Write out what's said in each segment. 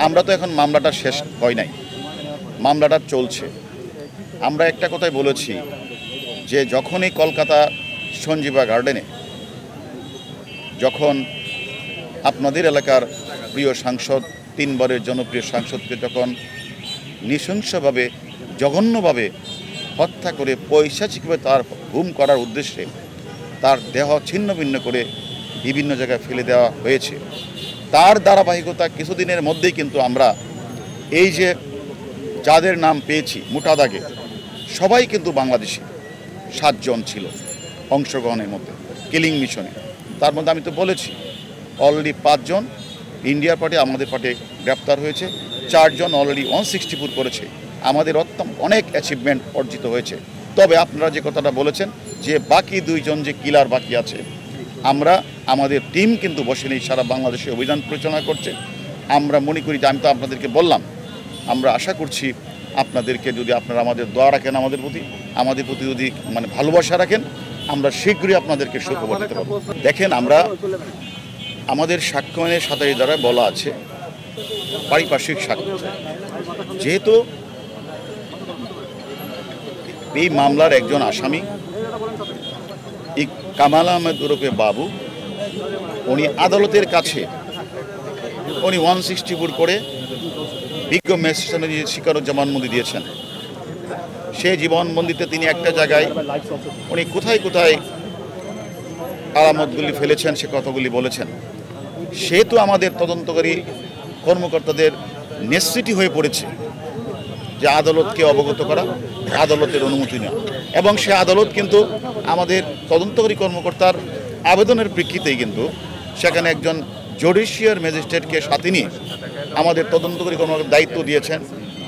আমরা তো এখন মামলাটা শেষ হয় নাই, মামলাটা চলছে। আমরা একটা কথাই বলেছি যে যখনই কলকাতা সঞ্জীবা গার্ডেনে যখন আপনাদের এলাকার প্রিয় সাংসদ, 3 বারের জনপ্রিয় সাংসদকে যখন নৃশংসভাবে জঘন্যভাবে হত্যা করে পৈশাচিকভাবে তার গুম করার উদ্দেশ্যে তার দেহ ছিন্ন ভিন্ন করে বিভিন্ন জায়গায় ফেলে দেওয়া হয়েছে, তার ধারাবাহিকতা কিছুদিনের মধ্যেই কিন্তু আমরা এই যে যাদের নাম পেয়েছি মোটা দাগে সবাই কিন্তু বাংলাদেশি, 7 জন ছিল অংশগ্রহণের মধ্যে কিলিং মিশনে। তার মধ্যে আমি তো বলেছি অলরেডি 5 জন ইন্ডিয়ার পার্টি আমাদের পার্টি গ্রেপ্তার হয়েছে, 4 জন অলরেডি 164 করেছে। আমাদের অনেক অ্যাচিভমেন্ট অর্জিত হয়েছে। তবে আপনারা যে কথাটা বলেছেন যে বাকি 2 জন যে কিলার বাকি আছে, আমরা আমাদের টিম কিন্তু বসে নেই, সারা বাংলাদেশে অভিযান পরিচালনা করছে। আমরা মনে করি যে আমি তো আপনাদেরকে বললাম, আমরা আশা করছি আপনাদেরকে যদি আপনারা আমাদের দোয়া রাখেন, আমাদের প্রতি যদি ভালোবাসা রাখেন, আমরা শীঘ্রই আপনাদেরকে সুখবর দিতে পারব। দেখেন, আমরা আমাদের সাক্ষ্যয়নের 27 ধারায় বলা আছে পারিপার্শ্বিক সাক্ষ্য। যেহেতু এই মামলার একজন আসামি কামাল আহমেদ ওরফে বাবু, উনি আদালতের কাছে উনি 164 করে বিজ্ঞ ম্যাজিস্ট্রেট শিকারত জবানবন্দি দিয়েছেন। সেই জীবনবন্দিতে তিনি একটা জায়গায় উনি কোথায় কোথায় আলামতগুলি ফেলেছেন সে কথাগুলি বলেছেন। সেহেতু আমাদের তদন্তকারী কর্মকর্তাদের নেসেসিটি হয়ে পড়েছে যে আদালতকে অবগত করা, আদালতের অনুমতি নেওয়া, এবং সে আদালত কিন্তু আমাদের তদন্তকারী কর্মকর্তার আবেদনের প্রেক্ষিতেই কিন্তু সেখানে একজন জুডিশিয়াল ম্যাজিস্ট্রেটকে সাথে নিয়ে আমাদের তদন্তকারী কর্মকর্তার দায়িত্ব দিয়েছেন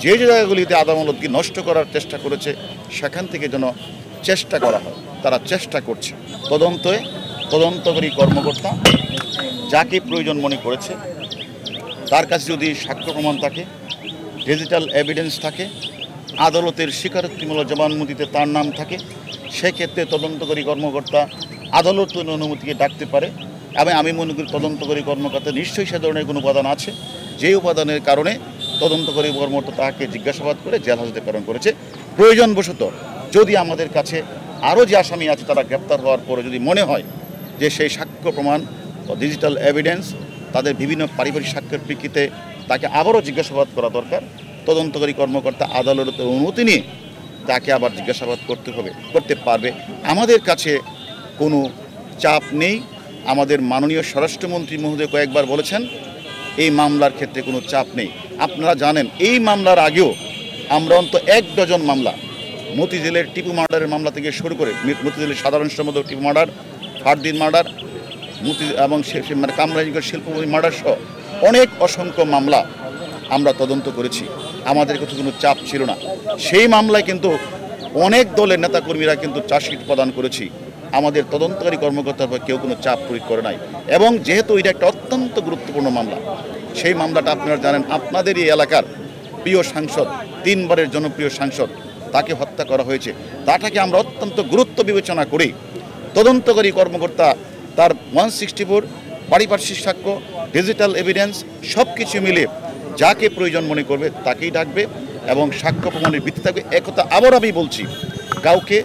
যে জায়গাগুলিতে আদালতকে নষ্ট করার চেষ্টা করেছে সেখান থেকে যেন চেষ্টা করা হয়। তারা চেষ্টা করছে। তদন্তকারী কর্মকর্তা যাকে প্রয়োজন মনে করেছে তার কাছে যদি সাক্ষ্য প্রমাণ থাকে, ডিজিটাল এভিডেন্স থাকে, আদালতের স্বীকারোক্তিমূলক জবানবন্দিতে তার নাম থাকে, সেক্ষেত্রে তদন্তকারী কর্মকর্তা আদালতের অনুমতিকে ডাকতে পারে। এবং আমি মনে করি তদন্তকারী কর্মকর্তা নিশ্চয়ই সে ধরনের কোনো উপাদান আছে, যে উপাদানের কারণে তদন্তকারী কর্মকর্তা তাকে জিজ্ঞাসাবাদ করে জেল হাজতে প্রেরণ করেছে। প্রয়োজনবশত যদি আমাদের কাছে আরও যে আসামি আছে তারা গ্রেপ্তার হওয়ার পরে যদি মনে হয় যে সেই সাক্ষ্য প্রমাণ ও ডিজিটাল এভিডেন্স তাদের বিভিন্ন পারিবারিক সাক্ষ্যের প্রেক্ষিতে তাকে আবারও জিজ্ঞাসাবাদ করা দরকার, তদন্তকারী কর্মকর্তা আদালতের অনুমতি নিয়ে তাকে আবার জিজ্ঞাসাবাদ করতে পারবে। আমাদের কাছে কোনো চাপ নেই। আমাদের মাননীয় স্বরাষ্ট্রমন্ত্রী মহোদয় কয়েকবার বলেছেন এই মামলার ক্ষেত্রে কোনো চাপ নেই। আপনারা জানেন এই মামলার আগেও আমরা অন্তত 1 ডজন মামলা, মতিঝিলের টিপু মার্ডারের মামলা থেকে শুরু করে মতিঝিলের সাধারণ সম্পাদক টিপু মার্ডার, ফারদিন মার্ডার, এবং কামরাঙ্গীর শিল্পপতি মার্ডার সহ অনেক অসংখ্য মামলা আমরা তদন্ত করেছি। আমাদের কাছে কোনো চাপ ছিল না। সেই মামলায় কিন্তু অনেক দলের নেতাকর্মীরা কিন্তু চার্জশিট প্রদান করেছি। আমাদের তদন্তকারী কর্মকর্তার পর কেউ কোনো চাপ প্রয়োগ করে নাই। এবং যেহেতু এটা একটা অত্যন্ত গুরুত্বপূর্ণ মামলা, সেই মামলাটা আপনারা জানেন আপনাদের এই এলাকার প্রিয় সাংসদ, 3 বারের জনপ্রিয় সাংসদ, তাকে হত্যা করা হয়েছে। তাটাকে আমরা অত্যন্ত গুরুত্ব বিবেচনা করি তদন্তকারী কর্মকর্তা তার 164 পারিপার্শ্বিক সাক্ষ্য, ডিজিটাল এভিডেন্স সব কিছু মিলে যাকে প্রয়োজন মনে করবে তাকেই ডাকবে এবং সাক্ষ্য প্রমাণের ভিত্তি থাকবে। একথা আবার আমি বলছি, কাউকে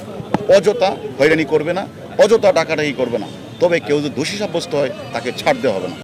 অযথা হয়রানি করবে না, অযথা ডাকাডাকি করবে না। তবে কেউ যদি দোষী সাব্যস্ত হয় তাকে ছাড় দেওয়া হবে না।